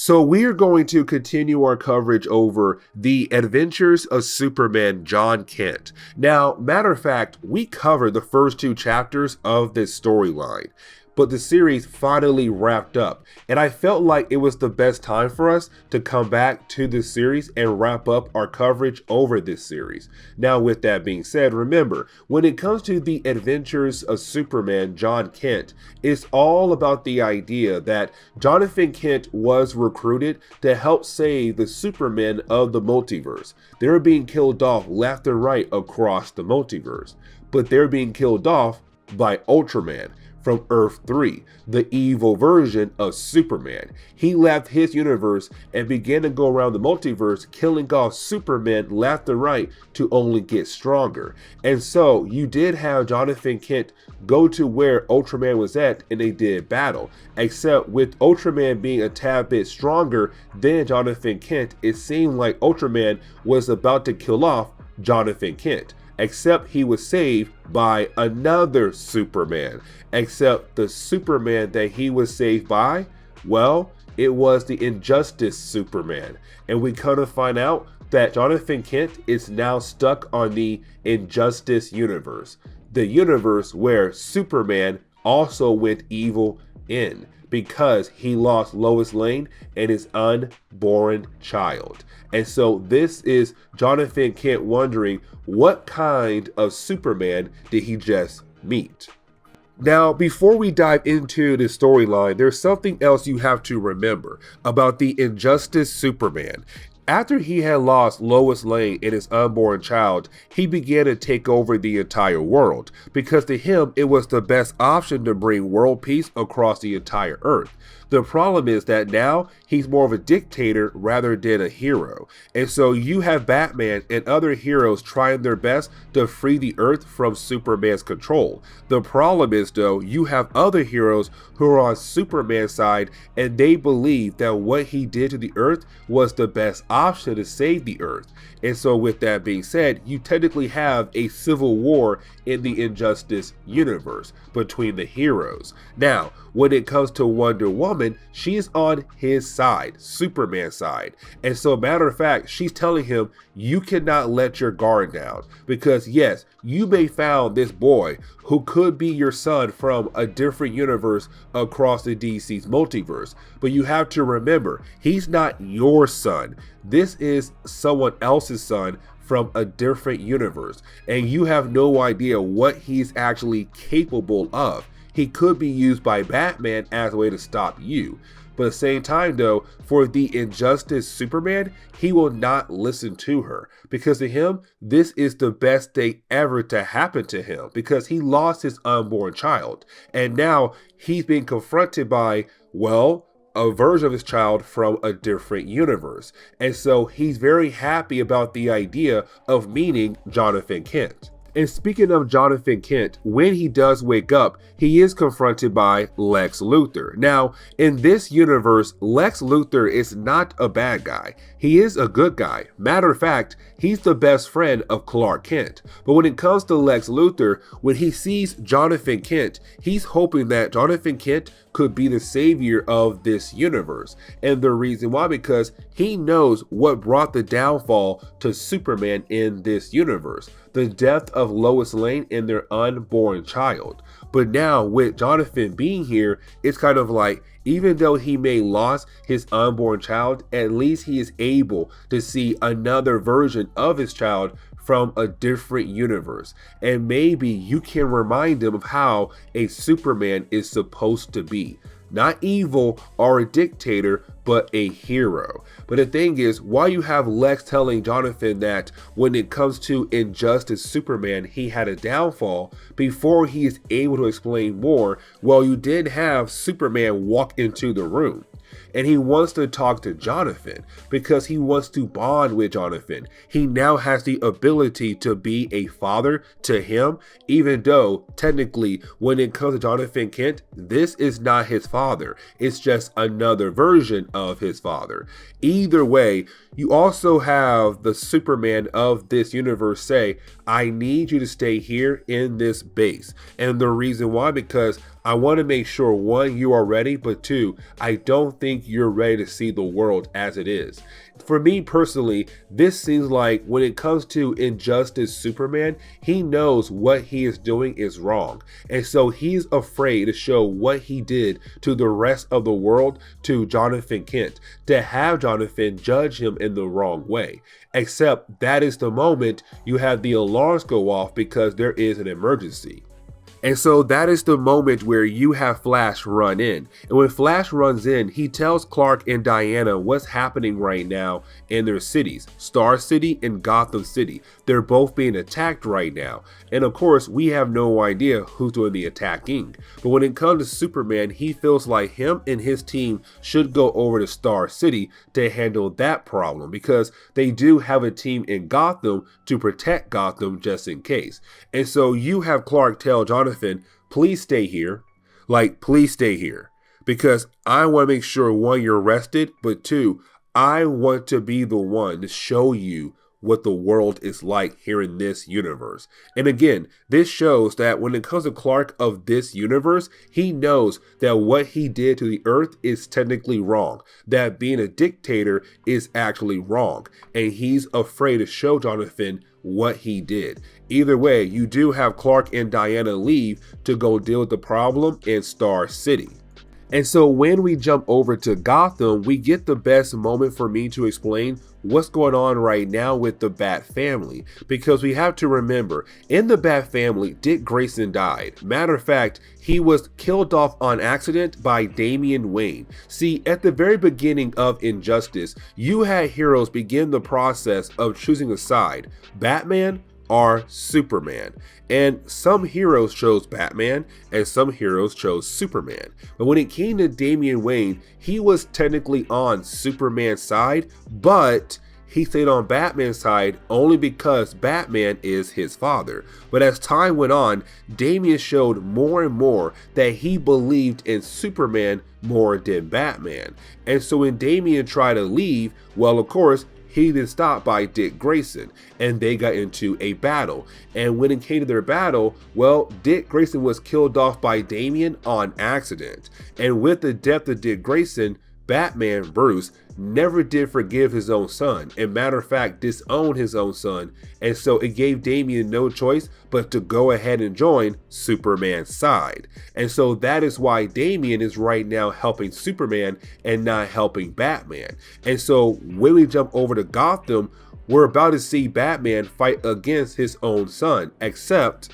So we're going to continue our coverage over the adventures of Superman John Kent. Now, matter of fact, we covered the first two chapters of this storyline, but the series finally wrapped up, and I felt like it was the best time for us to come back to this series and wrap up our coverage over this series. Now, with that being said, remember, when it comes to the adventures of Superman John Kent, it's all about the idea that Jonathan Kent was recruited to help save the Supermen of the multiverse. They're being killed off left and right across the multiverse, but they're being killed off by Ultraman from Earth 3, the evil version of Superman. He left his universe and began to go around the multiverse killing off Supermen left and right to only get stronger. And so you did have Jonathan Kent go to where Ultraman was at and they did battle. Except with Ultraman being a tad bit stronger than Jonathan Kent, it seemed like Ultraman was about to kill off Jonathan Kent. Except he was saved by another Superman. Except the Superman that he was saved by, well, it was the Injustice Superman. And we kind of find out that Jonathan Kent is now stuck on the Injustice universe. The universe where Superman also went evil in, because he lost Lois Lane and his unborn child. And so this is Jonathan Kent wondering, what kind of Superman did he just meet? Now, before we dive into the storyline, there's something else you have to remember about the Injustice Superman. After he had lost Lois Lane and his unborn child, he began to take over the entire world, because to him it was the best option to bring world peace across the entire earth. The problem is that now he's more of a dictator rather than a hero. And so you have Batman and other heroes trying their best to free the earth from Superman's control. The problem is, though, you have other heroes who are on Superman's side, and they believe that what he did to the earth was the best option to save the earth. And so with that being said, you technically have a civil war in the Injustice universe between the heroes. Now, when it comes to Wonder Woman, she's on his side, Superman's side. And so matter of fact, she's telling him, you cannot let your guard down, because yes, you may found this boy who could be your son from a different universe across the DC's multiverse, but you have to remember, he's not your son. This is someone else's son from a different universe, and you have no idea what he's actually capable of. He could be used by Batman as a way to stop you. But at the same time, though, for the Injustice Superman, he will not listen to her, because to him, this is the best thing ever to happen to him, because he lost his unborn child. And now he's being confronted by, well, a version of his child from a different universe. And so he's very happy about the idea of meeting Jonathan Kent. And speaking of Jonathan Kent, when he does wake up, he is confronted by Lex Luther. Now, in this universe, Lex Luther is not a bad guy. He is a good guy. Matter of fact, he's the best friend of Clark Kent. But when it comes to Lex Luther, when he sees Jonathan Kent, he's hoping that Jonathan Kent could be the savior of this universe. And the reason why, because he knows what brought the downfall to Superman in this universe. The death of Lois Lane and their unborn child. But now with Jonathan being here, it's kind of like, even though he may lost his unborn child, at least he is able to see another version of his child from a different universe. And maybe you can remind him of how a Superman is supposed to be. Not evil or a dictator, but a hero. But the thing is, while you have Lex telling Jonathan that when it comes to Injustice Superman, he had a downfall, before he is able to explain more, well, you did have Superman walk into the room. And he wants to talk to Jonathan because he wants to bond with Jonathan. He now has the ability to be a father to him, even though technically when it comes to Jonathan Kent, this is not his father. It's just another version of his father. Either way, you also have the Superman of this universe say, I need you to stay here in this base. And the reason why, because I want to make sure, one, you are ready, but two, I don't think you're ready to see the world as it is. For me personally, this seems like when it comes to Injustice Superman, he knows what he is doing is wrong. And so he's afraid to show what he did to the rest of the world to Jonathan Kent, to have Jonathan judge him in the wrong way. Except that is the moment you have the alarms go off because there is an emergency. And so that is the moment where you have Flash run in. And when Flash runs in, he tells Clark and Diana what's happening right now in their cities, Star City and Gotham City. They're both being attacked right now. And of course, we have no idea who's doing the attacking. But when it comes to Superman, he feels like him and his team should go over to Star City to handle that problem, because they do have a team in Gotham to protect Gotham just in case. And so you have Clark tell Jonathan, please stay here. Like, please stay here. Because I want to make sure, one, you're rested, but two, I want to be the one to show you what the world is like here in this universe. And again, this shows that when it comes to Clark of this universe, he knows that what he did to the Earth is technically wrong, that being a dictator is actually wrong, and he's afraid to show Jonathan what he did. Either way, you do have Clark and Diana leave to go deal with the problem in Star City. And so when we jump over to Gotham, we get the best moment for me to explain what's going on right now with the Bat family. Because we have to remember, in the Bat family, Dick Grayson died. Matter of fact, he was killed off on accident by Damian Wayne. See, at the very beginning of Injustice, you had heroes begin the process of choosing a side, Batman or Superman. And some heroes chose Batman and some heroes chose Superman. But when it came to Damian Wayne, he was technically on Superman's side, but he stayed on Batman's side only because Batman is his father. But as time went on, Damian showed more and more that he believed in Superman more than Batman. And so when Damian tried to leave, well, of course, he been stopped by Dick Grayson, and they got into a battle. And when it came to their battle, well, Dick Grayson was killed off by Damian on accident. And with the death of Dick Grayson, Batman, Bruce, never did forgive his own son, and matter of fact, disowned his own son. And so it gave Damian no choice but to go ahead and join Superman's side. And so that is why Damian is right now helping Superman and not helping Batman. And so when we jump over to Gotham, we're about to see Batman fight against his own son, except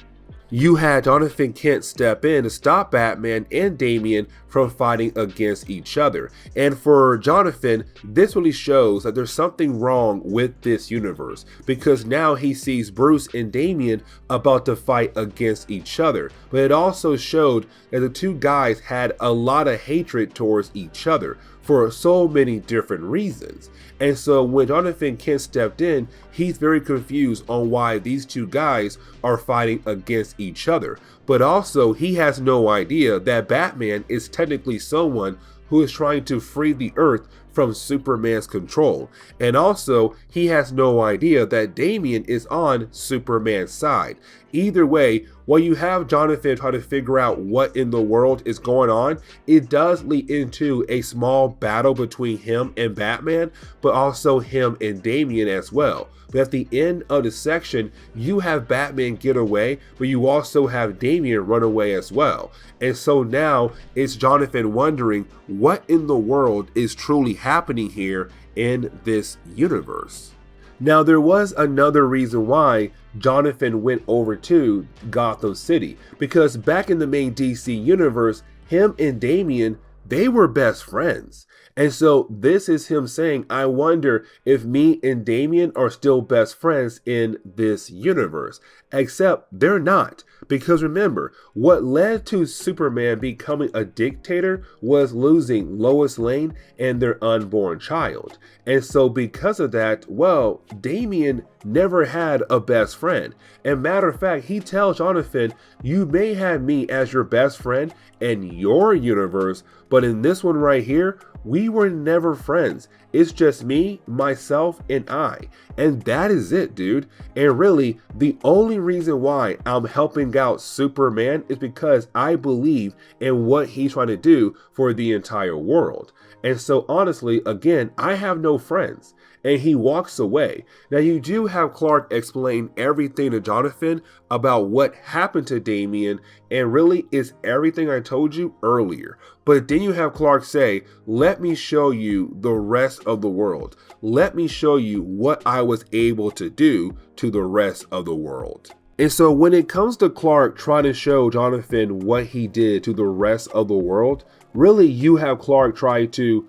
you had Jonathan Kent step in to stop Batman and Damian from fighting against each other. And for Jonathan, this really shows that there's something wrong with this universe, because now he sees Bruce and Damian about to fight against each other. But it also showed that the two guys had a lot of hatred towards each other for so many different reasons. And so when Jonathan Kent stepped in, he's very confused on why these two guys are fighting against each other. But also, he has no idea that Batman is technically someone who is trying to free the Earth from Superman's control. And also, he has no idea that Damian is on Superman's side. Either way, while you have Jonathan try to figure out what in the world is going on, it does lead into a small battle between him and Batman, but also him and Damian as well. But at the end of the section, you have Batman get away, but you also have Damian run away as well. And so now it's Jonathan wondering what in the world is truly happening here in this universe. Now, there was another reason why Jonathan went over to Gotham City, because back in the main DC universe, him and Damian, they were best friends. And so this is him saying, I wonder if me and Damian are still best friends in this universe. Except they're not. Because remember, what led to Superman becoming a dictator was losing Lois Lane and their unborn child. And so because of that, well, Damian never had a best friend. And matter of fact, he tells Jonathan, you may have me as your best friend in your universe, but in this one right here, We were never friends. It's just me, myself, and I. And that is it, dude. And really, the only reason why I'm helping out Superman is because I believe in what he's trying to do for the entire world. And so honestly, again, I have no friends. And he walks away. Now you do have Clark explain everything to Jonathan about what happened to Damian, and really it's everything I told you earlier. But then you have Clark say, let me show you the rest of the world. Let me show you what I was able to do to the rest of the world. And so when it comes to Clark trying to show Jonathan what he did to the rest of the world, really you have Clark try to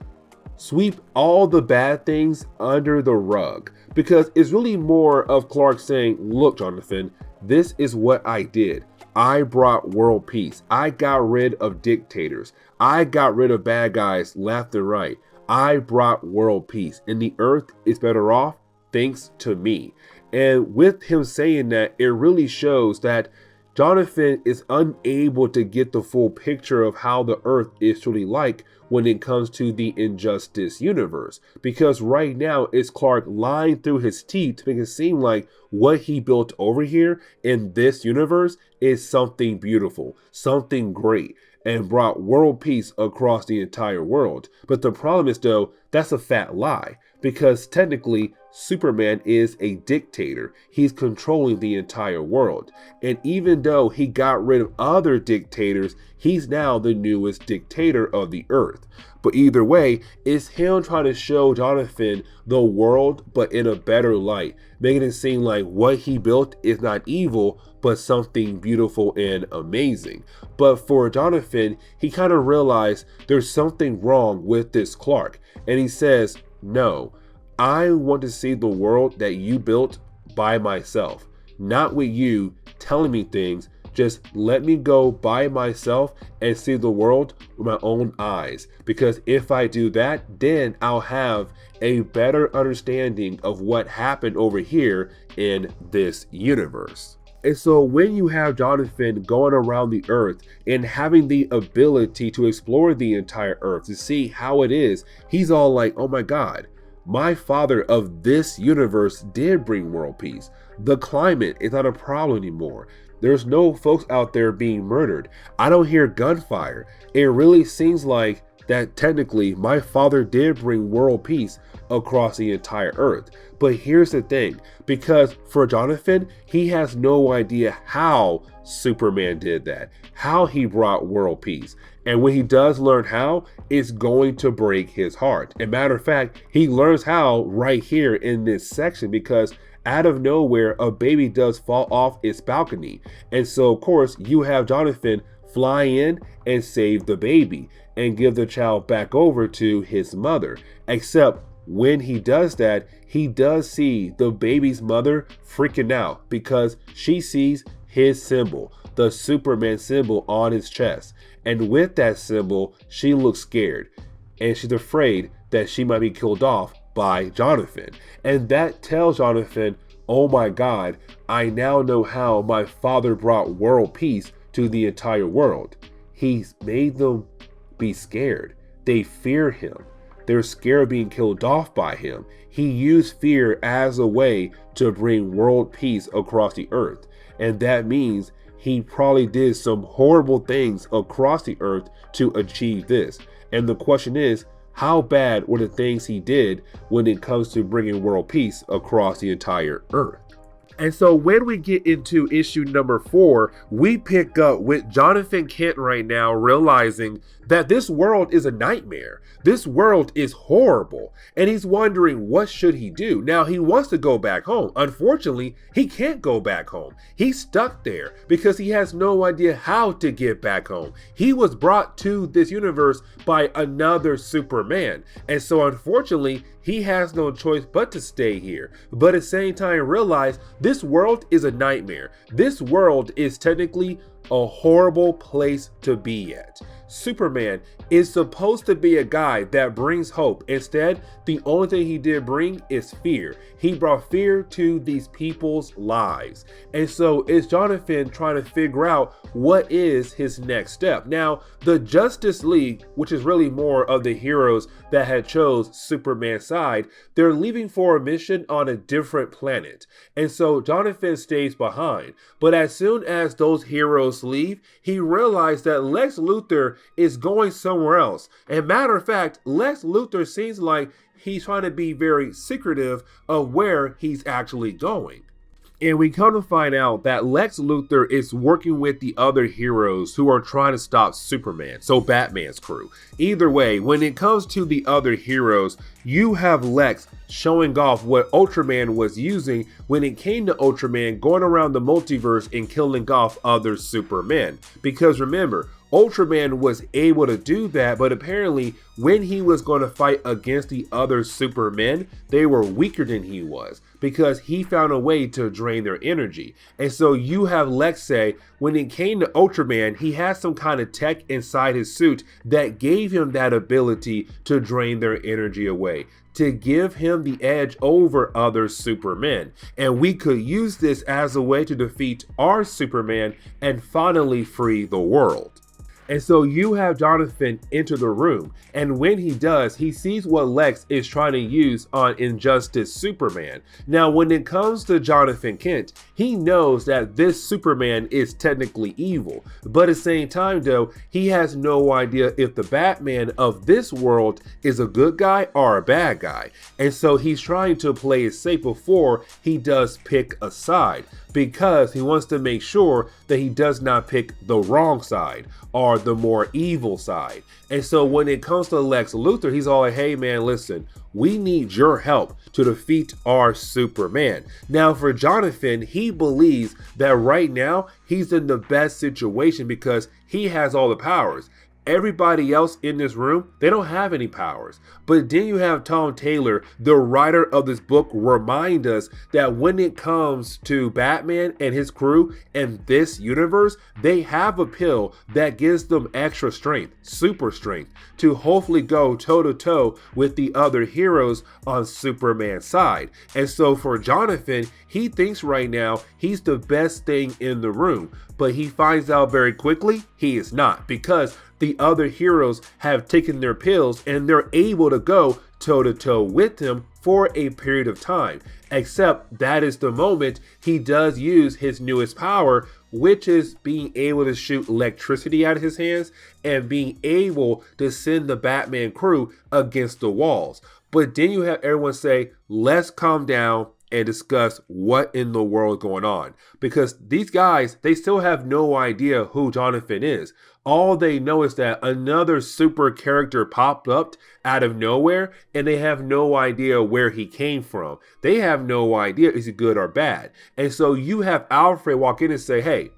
sweep all the bad things under the rug, because it's really more of Clark saying, look, Jonathan, this is what I did. I brought world peace. I got rid of dictators. I got rid of bad guys left and right. I brought world peace, and the earth is better off thanks to me. And with him saying that, it really shows that Jonathan is unable to get the full picture of how the earth is truly like when it comes to the Injustice universe. Because right now it's Clark lying through his teeth to make it seem like what he built over here in this universe is something beautiful, something great, and brought world peace across the entire world. But the problem is, though, that's a fat lie, because technically Superman is a dictator. He's controlling the entire world. And even though he got rid of other dictators, he's now the newest dictator of the earth. But either way, it's him trying to show Jonathan the world, but in a better light, making it seem like what he built is not evil, but something beautiful and amazing. But for Jonathan, he kind of realized there's something wrong with this Clark. And he says, no, I want to see the world that you built by myself, not with you telling me things. Just let me go by myself and see the world with my own eyes. Because if I do that, then I'll have a better understanding of what happened over here in this universe. And so when you have Jonathan going around the earth and having the ability to explore the entire earth to see how it is, he's all like, oh my God, my father of this universe did bring world peace. The climate is not a problem anymore. There's no folks out there being murdered. I don't hear gunfire. It really seems like that technically my father did bring world peace across the entire earth. But here's the thing, because for Jonathan, he has no idea how Superman did that, how he brought world peace. And when he does learn how, it's going to break his heart. And matter of fact, he learns how right here in this section, because out of nowhere, a baby does fall off its balcony. And so, of course, you have Jonathan fly in and save the baby and give the child back over to his mother. Except when he does that, he does see the baby's mother freaking out because she sees his symbol, the Superman symbol on his chest. And with that symbol, she looks scared and she's afraid that she might be killed off by Jonathan. And that tells Jonathan, oh my God, I now know how my father brought world peace to the entire world. He's made them be scared. They fear him. They're scared of being killed off by him. He used fear as a way to bring world peace across the earth. And that means he probably did some horrible things across the earth to achieve this. And the question is, how bad were the things he did when it comes to bringing world peace across the entire earth? And so when we get into issue number 4, we pick up with Jonathan Kent right now realizing that this world is a nightmare. This world is horrible. And he's wondering, what should he do? Now, he wants to go back home. Unfortunately, he can't go back home. He's stuck there because he has no idea how to get back home. He was brought to this universe by another Superman. And so unfortunately, he has no choice but to stay here. But at the same time, realize this world is a nightmare. This world is technically a horrible place to be at. Superman is supposed to be a guy that brings hope. Instead, the only thing he did bring is fear. He brought fear to these people's lives. And so it's Jonathan trying to figure out what is his next step. Now, the Justice League, which is really more of the heroes that had chose Superman's side, they're leaving for a mission on a different planet. And so Jonathan stays behind. But as soon as those heroes leave, he realized that Lex Luther is going somewhere else. And matter of fact, Lex Luther seems like he's trying to be very secretive of where he's actually going. And we come to find out that Lex Luther is working with the other heroes who are trying to stop Superman, so Batman's crew. Either way, when it comes to the other heroes, you have Lex showing off what Ultraman was using when it came to Ultraman going around the multiverse and killing off other Supermen. Because remember, Ultraman was able to do that, but apparently when he was going to fight against the other Supermen, they were weaker than he was because he found a way to drain their energy. And so you have Lex say, when it came to Ultraman, he had some kind of tech inside his suit that gave him that ability to drain their energy away, to give him the edge over other Supermen. And we could use this as a way to defeat our Superman and finally free the world. And so you have Jonathan enter the room, and when he does, he sees what Lex is trying to use on Injustice Superman. Now, when it comes to Jonathan Kent, he knows that this Superman is technically evil, but at the same time though, he has no idea if the Batman of this world is a good guy or a bad guy. And so he's trying to play it safe before he does pick a side, because he wants to make sure that he does not pick the wrong side or the more evil side. And so when it comes to Lex Luthor, he's all like, hey man, listen, we need your help to defeat our Superman. Now for Jonathan, he believes that right now he's in the best situation because he has all the powers. Everybody else in this room, they don't have any powers. But then you have Tom Taylor, the writer of this book, remind us that when it comes to Batman and his crew in this universe, they have a pill that gives them extra strength, super strength, to hopefully go toe-to-toe with the other heroes on Superman's side. And so for Jonathan, he thinks right now he's the best thing in the room, but he finds out very quickly he is not, because the other heroes have taken their pills and they're able to go toe-to-toe with him for a period of time. Except that is the moment he does use his newest power, which is being able to shoot electricity out of his hands and being able to send the Batman crew against the walls. But then you have everyone say, let's calm down and discuss what in the world is going on. Because these guys, they still have no idea who Jonathan is. All they know is that another super character popped up out of nowhere and they have no idea where he came from. They have no idea is he good or bad. And so you have Alfred walk in and say, hey,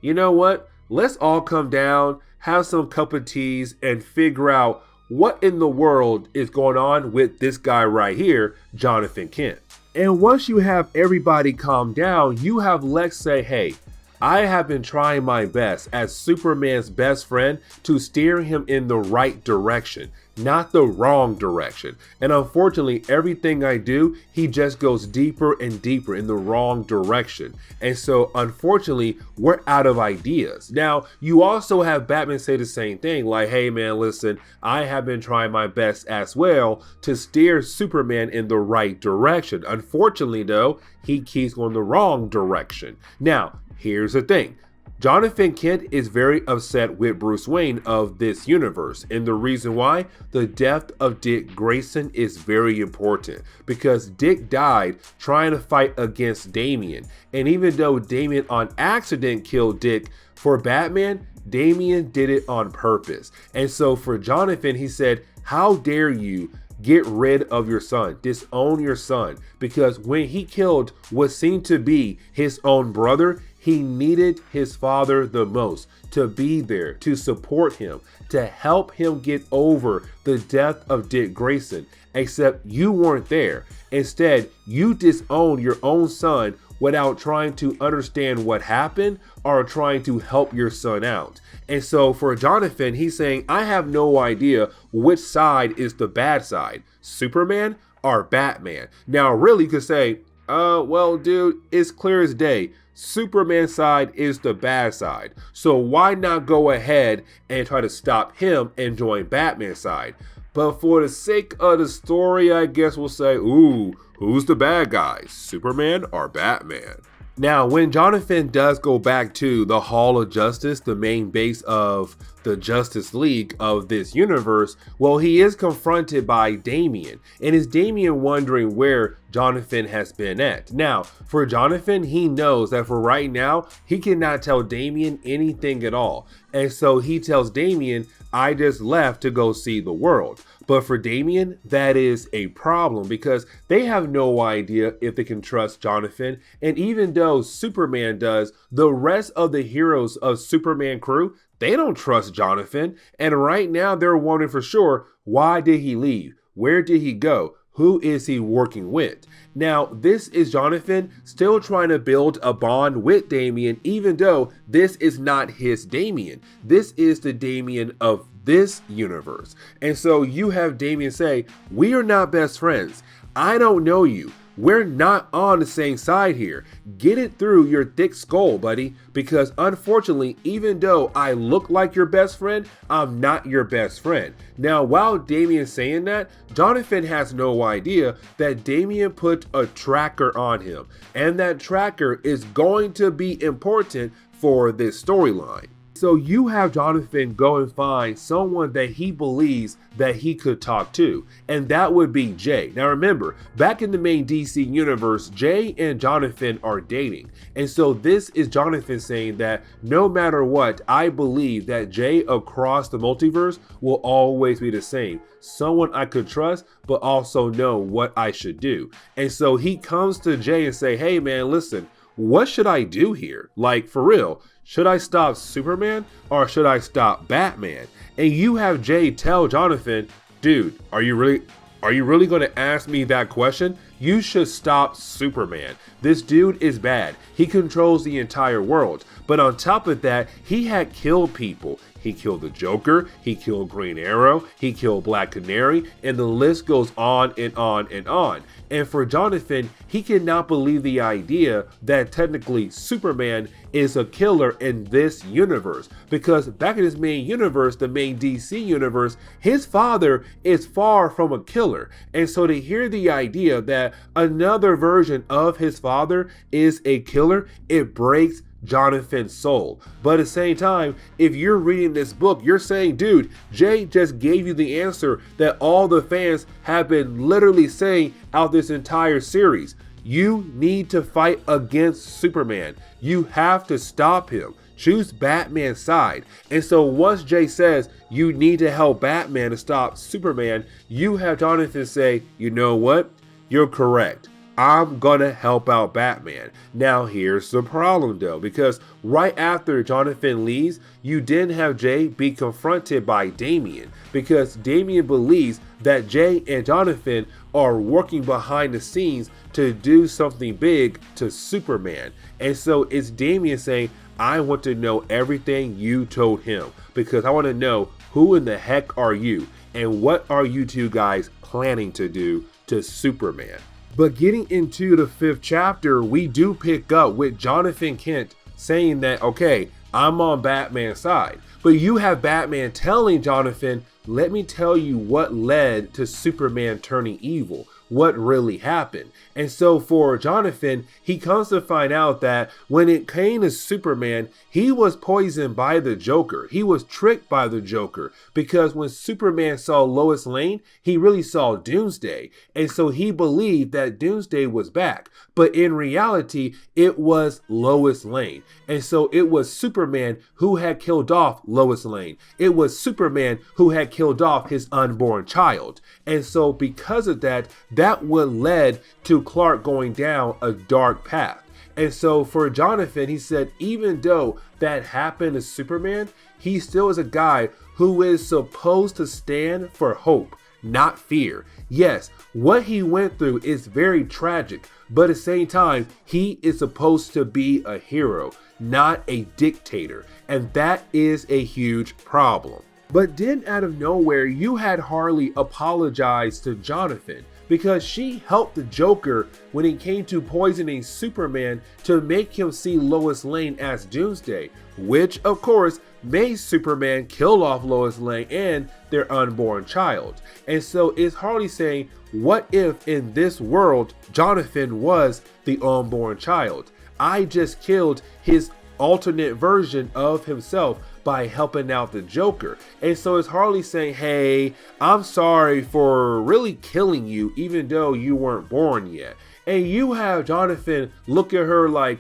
you know what? Let's all come down, have some cup of teas and figure out what in the world is going on with this guy right here, Jonathan Kent. And once you have everybody calm down, you have Lex say, hey, I have been trying my best as Superman's best friend to steer him in the right direction, not the wrong direction. And unfortunately, everything I do, he just goes deeper and deeper in the wrong direction. And so unfortunately, we're out of ideas. Now, you also have Batman say the same thing, like, hey man, listen, I have been trying my best as well to steer Superman in the right direction. Unfortunately though, he keeps going the wrong direction. Now, here's the thing. Jonathan Kent is very upset with Bruce Wayne of this universe, and the reason why, the death of Dick Grayson is very important because Dick died trying to fight against Damian, and even though Damian on accident killed Dick, for Batman, Damian did it on purpose. And so for Jonathan, he said, how dare you get rid of your son, disown your son, because when he killed what seemed to be his own brother, he needed his father the most to be there, to support him, to help him get over the death of Dick Grayson, except you weren't there. Instead, you disowned your own son without trying to understand what happened or trying to help your son out. And so for Jonathan, he's saying, I have no idea which side is the bad side, Superman or Batman. Now, really, you could say, well, dude, it's clear as day. Superman's side is the bad side. So why not go ahead and try to stop him and join Batman's side? But for the sake of the story, I guess we'll say, ooh, who's the bad guy, Superman or Batman? Now, when Jonathan does go back to the Hall of Justice, the main base of the Justice League of this universe, well, he is confronted by Damian. And is Damian wondering where Jonathan has been at? Now, for Jonathan, he knows that for right now, he cannot tell Damian anything at all. And so he tells Damian, I just left to go see the world. But for Damian, that is a problem because they have no idea if they can trust Jonathan. And even though Superman does, the rest of the heroes of Superman crew, they don't trust Jonathan. And right now they're wondering for sure, why did he leave? Where did he go? Who is he working with? Now, this is Jonathan still trying to build a bond with Damian, even though this is not his Damian. This is the Damian of this universe. And so you have Damian say, we are not best friends. I don't know you. We're not on the same side here. Get it through your thick skull, buddy, because unfortunately, even though I look like your best friend, I'm not your best friend. Now, while Damian's saying that, Jonathan has no idea that Damian put a tracker on him, and that tracker is going to be important for this storyline. So you have Jonathan go and find someone that he believes that he could talk to, and that would be Jay. Now remember, back in the main DC universe, Jay and Jonathan are dating. And so this is Jonathan saying that no matter what, I believe that Jay across the multiverse will always be the same. Someone I could trust, but also know what I should do. And so he comes to Jay and say, hey man, listen, what should I do here? Like for real, should I stop Superman or should I stop Batman? And you have Jay tell Jonathan, dude, are you really going to ask me that question? You should stop Superman. This dude is bad. He controls the entire world. But on top of that, he had killed people. He killed the Joker, he killed Green Arrow, he killed Black Canary, and the list goes on and on and on. And for Jonathan, he cannot believe the idea that technically Superman is a killer in this universe. Because back in his main universe, the main DC universe, his father is far from a killer. And so to hear the idea that another version of his father is a killer, it breaks Jonathan's soul. But at the same time, if you're reading this book, you're saying, dude, Jay just gave you the answer that all the fans have been literally saying out this entire series. You need to fight against Superman. You have to stop him. Choose Batman's side. And so once Jay says you need to help Batman to stop Superman, you have Jonathan say, you know what? You're correct. I'm gonna help out Batman. Now here's the problem though, because right after Jonathan leaves, you then have Jay be confronted by Damian, because Damian believes that Jay and Jonathan are working behind the scenes to do something big to Superman. And so it's Damian saying, I want to know everything you told him, because I want to know who in the heck are you and what are you two guys planning to do to Superman. But getting into the 5th chapter, we do pick up with Jonathan Kent saying that, okay, I'm on Batman's side. But you have Batman telling Jonathan, let me tell you what led to Superman turning evil, what really happened. And so for Jonathan, he comes to find out that when it came to Superman, he was poisoned by the Joker. He was tricked by the Joker, because when Superman saw Lois Lane, he really saw Doomsday. And so he believed that Doomsday was back. But in reality, it was Lois Lane. And so it was Superman who had killed off Lois Lane. It was Superman who had killed off his unborn child. And so because of that, that would led to Clark going down a dark path. And so for Jonathan, he said, even though that happened to Superman, he still is a guy who is supposed to stand for hope, not fear. Yes, what he went through is very tragic, but at the same time, he is supposed to be a hero, not a dictator, and that is a huge problem. But then out of nowhere, you had Harley apologize to Jonathan because she helped the Joker when it came to poisoning Superman to make him see Lois Lane as Doomsday, which of course made Superman kill off Lois Lane and their unborn child. And so is Harley saying, what if in this world Jonathan was the unborn child? I just killed his alternate version of himself by helping out the Joker. And so is Harley saying, hey, I'm sorry for really killing you even though you weren't born yet. And you have Jonathan look at her like,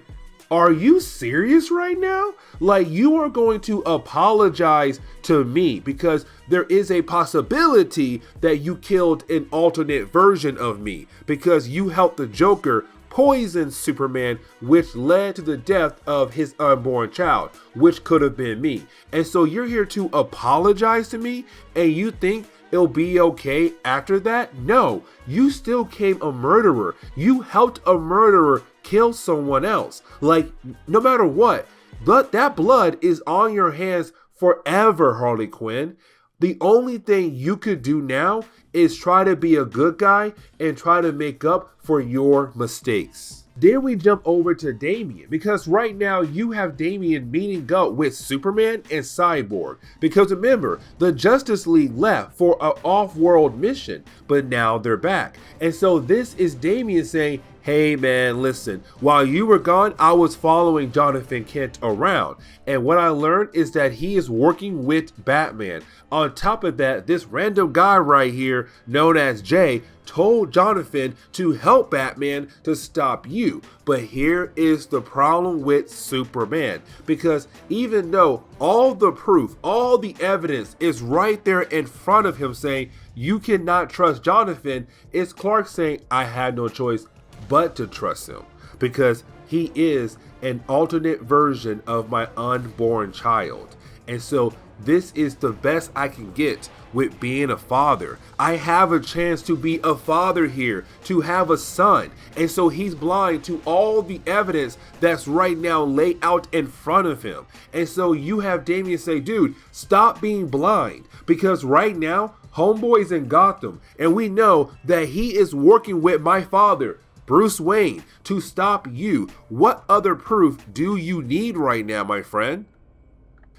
are you serious right now? Like, you are going to apologize to me because there is a possibility that you killed an alternate version of me because you helped the Joker poison Superman, which led to the death of his unborn child, which could have been me. And so you're here to apologize to me, and you think it'll be okay after that? No, you still came a murderer. You helped a murderer kill someone else. Like, no matter what, that blood is on your hands forever, Harley Quinn. The only thing you could do now is try to be a good guy and try to make up for your mistakes. Then we jump over to Damian, because right now you have Damian meeting up with Superman and Cyborg. Because remember, the Justice League left for an off-world mission, but now they're back. And so this is Damian saying, hey man, listen, while you were gone, I was following Jonathan Kent around. And what I learned is that he is working with Batman. On top of that, this random guy right here, known as Jay, told Jonathan to help Batman to stop you. But here is the problem with Superman. Because even though all the proof, all the evidence is right there in front of him saying, you cannot trust Jonathan, it's Clark saying, I had no choice but to trust him because he is an alternate version of my unborn child. And so this is the best I can get with being a father. I have a chance to be a father here, to have a son. And so he's blind to all the evidence that's right now laid out in front of him. And so you have Damian say, dude, stop being blind, because right now homeboy's in Gotham and we know that he is working with my father, Bruce Wayne, to stop you. What other proof do you need right now, my friend?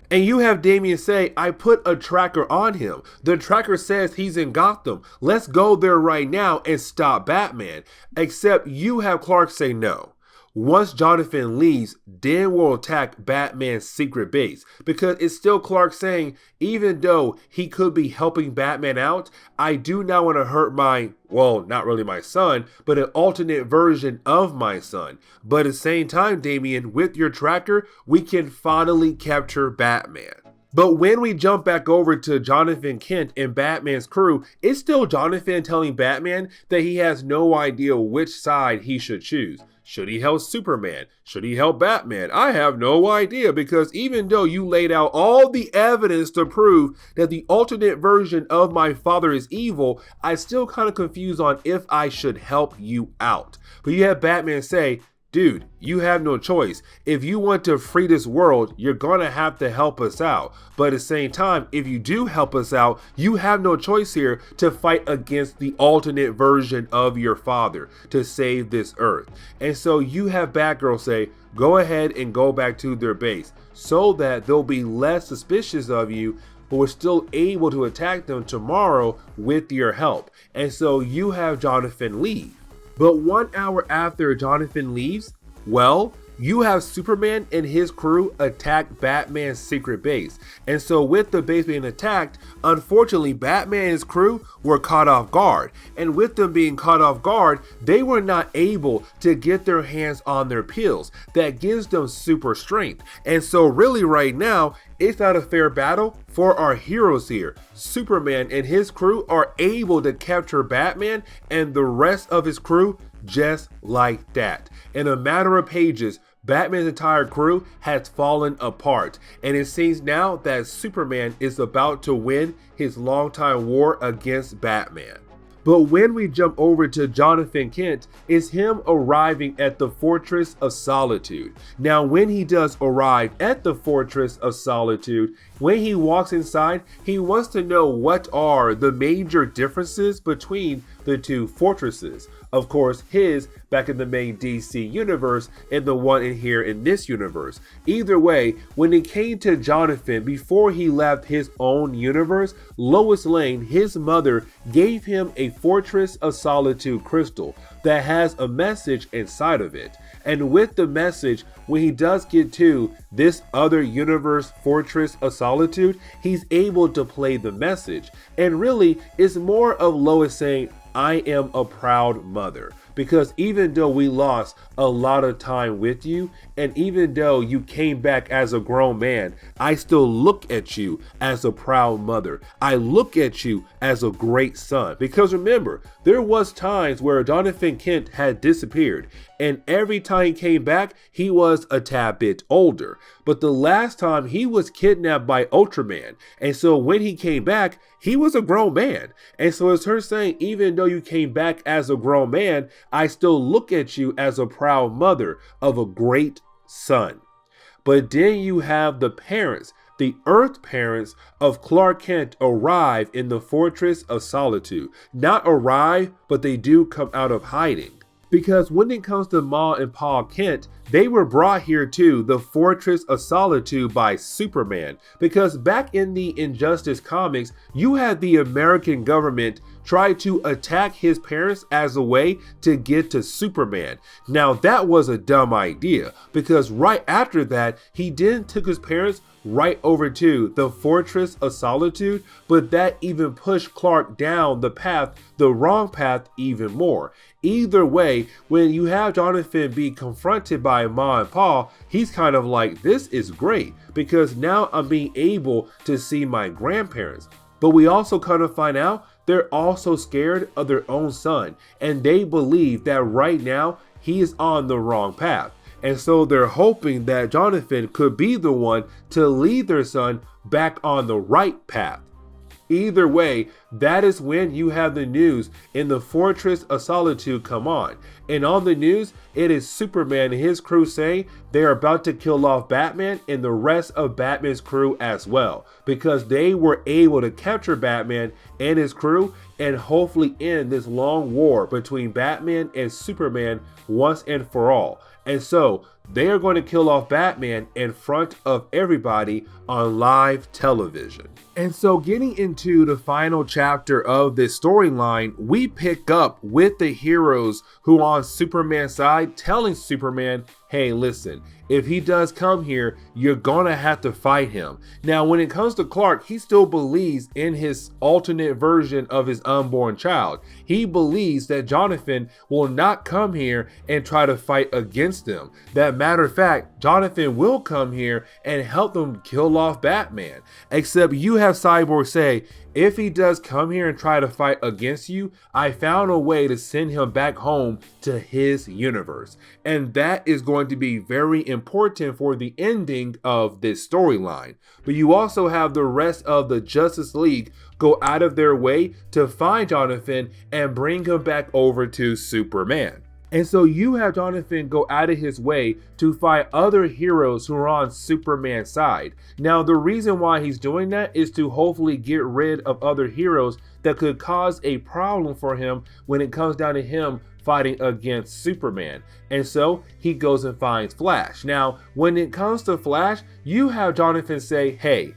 And you have Damian say, I put a tracker on him. The tracker says he's in Gotham. Let's go there right now and stop Batman. Except you have Clark say no. Once Jonathan leaves, then we'll attack Batman's secret base. Because it's still Clark saying, even though he could be helping Batman out, I do not want to hurt my, well, not really my son, but an alternate version of my son. But at the same time, Damian, with your tracker, we can finally capture Batman. But when we jump back over to Jonathan Kent and Batman's crew, it's still Jonathan telling Batman that he has no idea which side he should choose. Should he help Superman? Should he help Batman? I have no idea, because even though you laid out all the evidence to prove that the alternate version of my father is evil, I still kind of confused on if I should help you out. But you have Batman say, dude, you have no choice. If you want to free this world, you're gonna have to help us out. But at the same time, if you do help us out, you have no choice here to fight against the alternate version of your father to save this earth. And so you have Batgirl say, go ahead and go back to their base so that they'll be less suspicious of you, but we're still able to attack them tomorrow with your help. And so you have Jonathan leave. But 1 hour after Jonathan leaves, well, you have Superman and his crew attack Batman's secret base. And so with the base being attacked, unfortunately, Batman and his crew were caught off guard. And with them being caught off guard, they were not able to get their hands on their pills that gives them super strength. And so really right now, it's not a fair battle for our heroes here. Superman and his crew are able to capture Batman and the rest of his crew just like that. In a matter of pages, Batman's entire crew has fallen apart, and it seems now that Superman is about to win his longtime war against Batman. But when we jump over to Jonathan Kent, it's him arriving at the Fortress of Solitude. Now, when he does arrive at the Fortress of Solitude, when he walks inside, he wants to know what are the major differences between the two fortresses. Of course, his back in the main DC universe and the one in here in this universe. Either way, when it came to Jonathan, before he left his own universe, Lois Lane, his mother, gave him a Fortress of Solitude crystal that has a message inside of it. And with the message, when he does get to this other universe Fortress of Solitude, he's able to play the message. And really, it's more of Lois saying, I am a proud mother. Because even though we lost a lot of time with you, and even though you came back as a grown man, I still look at you as a proud mother. I look at you as a great son. Because remember, there was times where Jonathan Kent had disappeared, and every time he came back, he was a tad bit older. But the last time he was kidnapped by Ultraman, and so when he came back, he was a grown man. And so it's her saying, even though you came back as a grown man, I still look at you as a proud mother of a great son. But then you have the parents, the Earth parents of Clark Kent arrive in the Fortress of Solitude. Not arrive, but they do come out of hiding. Because when it comes to Ma and Pa Kent, they were brought here to the Fortress of Solitude by Superman. Because back in the Injustice comics, you had the American government try to attack his parents as a way to get to Superman. Now that was a dumb idea, because right after that, he then took his parents right over to the Fortress of Solitude, but that even pushed Clark down the wrong path even more. Either way, when you have Jonathan be confronted by Ma and Pa, he's kind of like, this is great, because now I'm being able to see my grandparents. But we also kind of find out they're also scared of their own son, and they believe that right now he is on the wrong path. And so they're hoping that Jonathan could be the one to lead their son back on the right path. Either way, that is when you have the news in the Fortress of Solitude come on. And on the news, it is Superman and his crew saying they're about to kill off Batman and the rest of Batman's crew as well. Because they were able to capture Batman and his crew and hopefully end this long war between Batman and Superman once and for all. And so they are going to kill off Batman in front of everybody on live television. And so getting into the final chapter of this storyline, we pick up with the heroes who are on Superman's side telling Superman, hey, listen, if he does come here, you're gonna have to fight him. Now, when it comes to Clark, he still believes in his alternate version of his unborn child. He believes that Jonathan will not come here and try to fight against them. That matter of fact, Jonathan will come here and help them kill off Batman. Except you have Cyborg say, if he does come here and try to fight against you, I found a way to send him back home to his universe. And that is going to be very important for the ending of this storyline. But you also have the rest of the Justice League go out of their way to find Jonathan and bring him back over to Superman. And so you have Jonathan go out of his way to fight other heroes who are on Superman's side. Now, the reason why he's doing that is to hopefully get rid of other heroes that could cause a problem for him when it comes down to him fighting against Superman. And so he goes and finds Flash. Now, when it comes to Flash, you have Jonathan say, hey,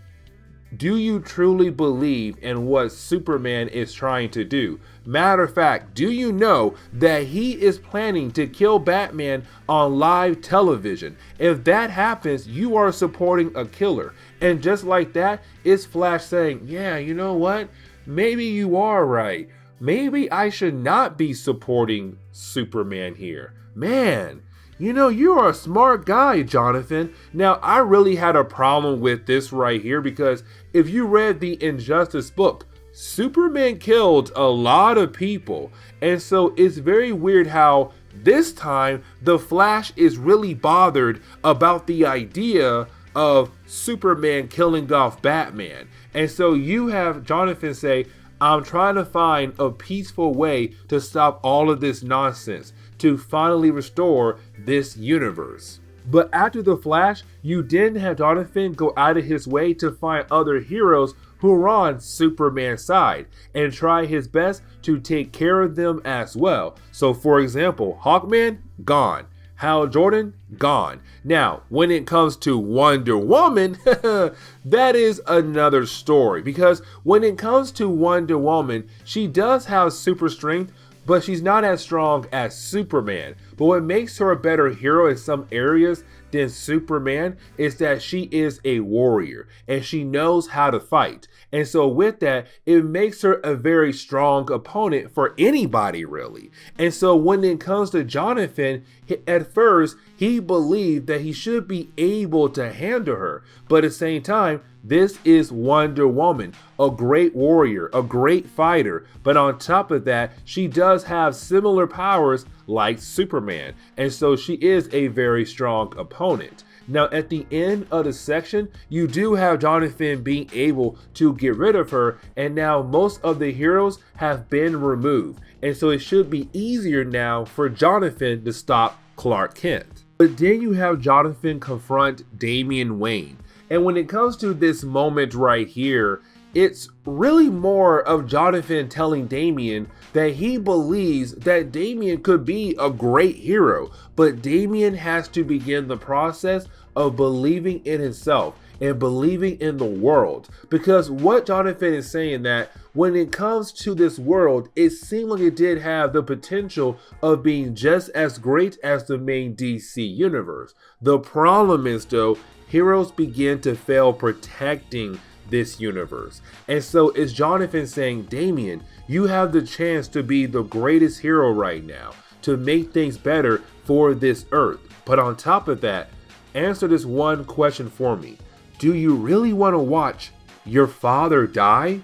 do you truly believe in what Superman is trying to do? Matter of fact, do you know that he is planning to kill Batman on live television? If that happens, you are supporting a killer. And just like that, it's Flash saying, yeah, you know what? Maybe you are right. Maybe I should not be supporting Superman here. Man, you know, you are a smart guy, Jonathan. Now, I really had a problem with this right here because if you read the Injustice book, Superman killed a lot of people. And so it's very weird how this time the Flash is really bothered about the idea of Superman killing off Batman. And so you have Jonathan say, I'm trying to find a peaceful way to stop all of this nonsense, to finally restore this universe. But after the Flash, you didn't have Jonathan go out of his way to find other heroes who are on Superman's side and try his best to take care of them as well. So for example, Hawkman, gone. Hal Jordan, gone. Now, when it comes to Wonder Woman, that is another story, because when it comes to Wonder Woman, she does have super strength, but she's not as strong as Superman. But what makes her a better hero in some areas than Superman is that she is a warrior and she knows how to fight. And so with that, it makes her a very strong opponent for anybody really. And so when it comes to Jonathan, at first he believed that he should be able to handle her. But at the same time, this is Wonder Woman, a great warrior, a great fighter. But on top of that, she does have similar powers like Superman. And so she is a very strong opponent. Now, at the end of the section, you do have Jonathan being able to get rid of her, and now most of the heroes have been removed. And so it should be easier now for Jonathan to stop Clark Kent. But then you have Jonathan confront Damian Wayne. And when it comes to this moment right here, it's really more of Jonathan telling Damian that he believes that Damian could be a great hero, but Damian has to begin the process of believing in himself and believing in the world. Because what Jonathan is saying, that when it comes to this world, it seemed like it did have the potential of being just as great as the main DC universe. The problem is though, heroes begin to fail protecting this universe. And so it's Jonathan saying, Damian, you have the chance to be the greatest hero right now, to make things better for this earth. But on top of that, answer this one question for me. Do you really want to watch your father die?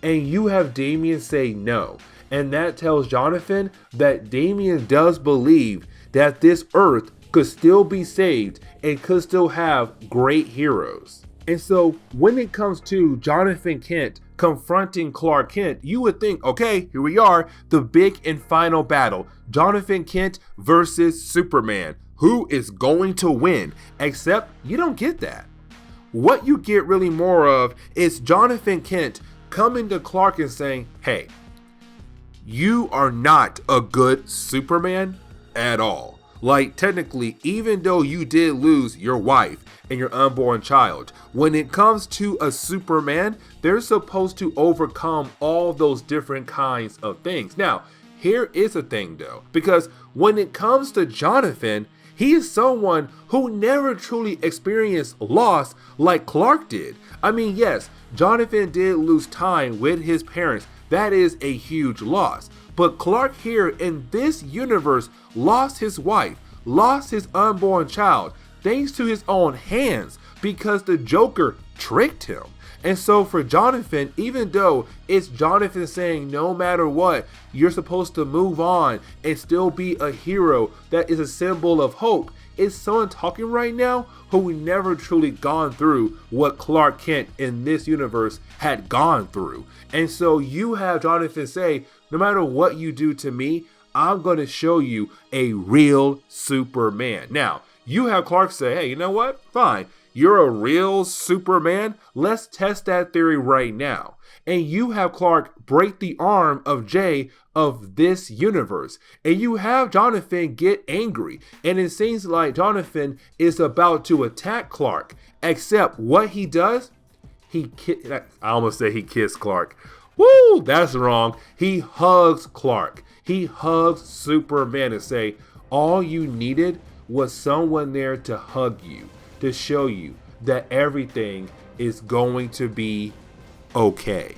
And you have Damian say no. And that tells Jonathan that Damian does believe that this earth could still be saved and could still have great heroes. And so when it comes to Jonathan Kent confronting Clark Kent, you would think, okay, here we are, the big and final battle, Jonathan Kent versus Superman. Who is going to win? Except you don't get that. What you get really more of is Jonathan Kent coming to Clark and saying, hey, you are not a good Superman at all. Like, technically, even though you did lose your wife and your unborn child, when it comes to a Superman, they're supposed to overcome all those different kinds of things. Now, here is the thing though, because when it comes to Jonathan, he is someone who never truly experienced loss like Clark did. I mean, yes, Jonathan did lose time with his parents. That is a huge loss. But Clark here in this universe lost his wife, lost his unborn child, thanks to his own hands, because the Joker tricked him. And so for Jonathan, even though it's Jonathan saying no matter what, you're supposed to move on and still be a hero that is a symbol of hope, it's someone talking right now who never truly gone through what Clark Kent in this universe had gone through. And so you have Jonathan say, no matter what you do to me, I'm going to show you a real Superman. Now, you have Clark say, hey, you know what? Fine. You're a real Superman. Let's test that theory right now. And you have Clark break the arm of Jay of this universe. And you have Jonathan get angry. And it seems like Jonathan is about to attack Clark. Except what he does, I almost said he kissed Clark. Woo, that's wrong. He hugs Clark. He hugs Superman and say, all you needed was someone there to hug you, to show you that everything is going to be okay.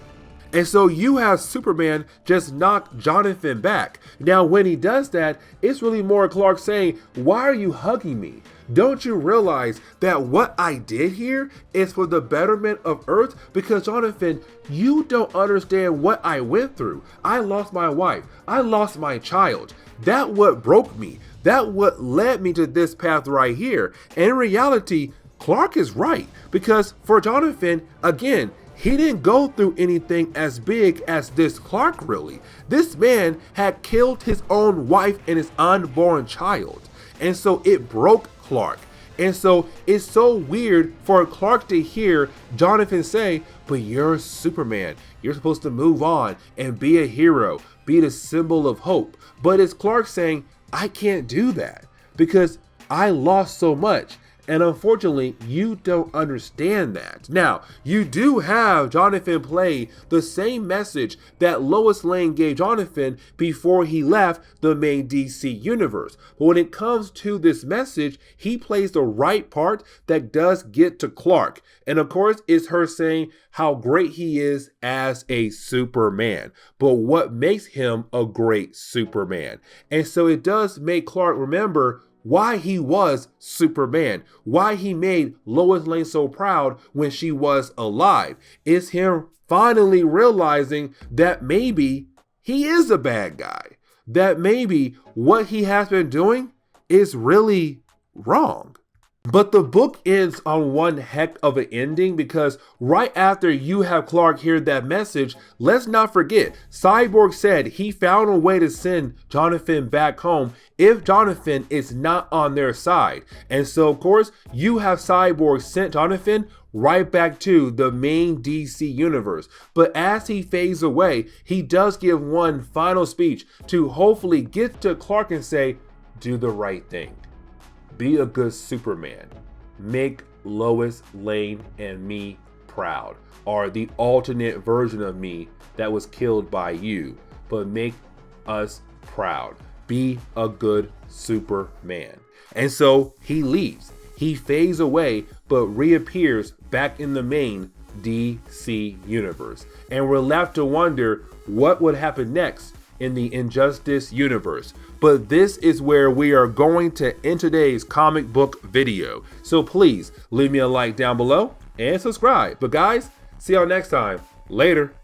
And so you have Superman just knock Jonathan back. Now, when he does that, it's really more Clark saying, why are you hugging me? Don't you realize that what I did here is for the betterment of Earth? Because Jonathan, you don't understand what I went through. I lost my wife. I lost my child. That what broke me. That what led me to this path right here. And in reality, Clark is right. Because for Jonathan, again, he didn't go through anything as big as this Clark really. This man had killed his own wife and his unborn child. And so it broke Clark. And so it's so weird for Clark to hear Jonathan say, but you're Superman. You're supposed to move on and be a hero, be the symbol of hope. But it's Clark saying, I can't do that because I lost so much. And unfortunately, you don't understand that. Now, you do have Jonathan play the same message that Lois Lane gave Jonathan before he left the main DC universe. But when it comes to this message, he plays the right part that does get to Clark. And of course, it's her saying how great he is as a Superman. But what makes him a great Superman? And so it does make Clark remember why he was Superman, why he made Lois Lane so proud when she was alive. It's him finally realizing that maybe he is a bad guy, that maybe what he has been doing is really wrong. But the book ends on one heck of an ending because right after you have Clark hear that message, let's not forget, Cyborg said he found a way to send Jonathan back home if Jonathan is not on their side. And so, of course, you have Cyborg sent Jonathan right back to the main DC universe. But as he fades away, he does give one final speech to hopefully get to Clark and say, do the right thing. Be a good Superman. Make Lois Lane and me proud. Or the alternate version of me that was killed by you. But make us proud. Be a good Superman. And so he leaves. He fades away, but reappears back in the main DC universe. And we're left to wonder what would happen next in the Injustice universe. But this is where we are going to end today's comic book video. So please leave me a like down below and subscribe. But guys, see y'all next time. Later.